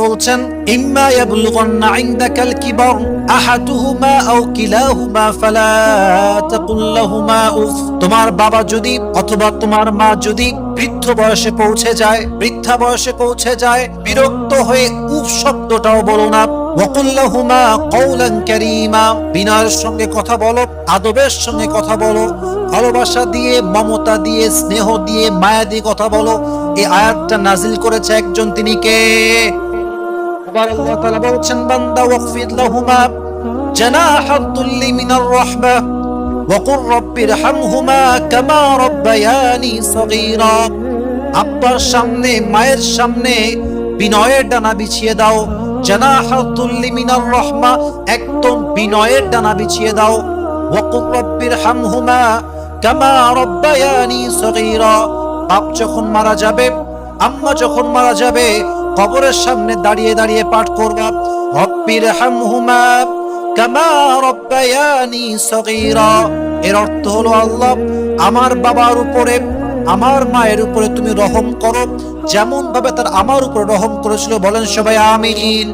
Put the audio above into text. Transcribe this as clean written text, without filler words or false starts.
বলছেন, ইম্মা ইয়াবলুগান্না ইনদাকাল কিবার আহাদুহুমা আও কিলাহুমা ফালা তাকুল লাহুমা উফ। তোমার বাবা যদি অথবা তোমার মা যদি বৃদ্ধ বয়সে পৌঁছে যায়, বৃদ্ধা বয়সে পৌঁছে যায়, বিরক্ত হয়ে উফ শব্দটাও বলো না। ওয়াকুল লাহুমা কওলান কারীমা, বিনয়ের সঙ্গে কথা বলো, আদবের সঙ্গে কথা বলো, ভালোবাসা দিয়ে, মমতা দিয়ে, স্নেহ দিয়ে, মায়া দিয়ে কথা বলো। এই আয়াতটা নাজিল করেছে একজন, তিনি কে? আবার আল্লাহ তাআলা বলছেন, বান্দা ওয়াকফিদ লাহুমা জানাহাদ দুল্লি মিনার রাহমা ওয়াকুর রাব্বিরহামহুমা কামা রাব্বায়ানি সগীরা। আব্বার সামনে, মায়ের সামনে বিনয়ের ডানা বিছিয়ে দাও। জানাহাদ দুল্লি মিনার রাহমা, একদম বিনয়ের ডানা বিছিয়ে দাও। ওয়াকুর রাব্বিরহামহুমা কামা রাব্বায়ানি সগীরা। বাপ যখন মারা যাবে, আম্মা যখন মারা যাবে, কবরের সামনে দাঁড়িয়ে দাঁড়িয়ে পাঠ করবা, রব্বিরহামহুমা কামা রাব্বায়ানি সগীরা। এর অর্থ হলো, আল্লাহ আমার বাবার উপরে, আমার মায়ের উপরে তুমি রহম করো যেমন ভাবে তার আমার উপরে রহম করেছিল। বলেন সবাই আমিন।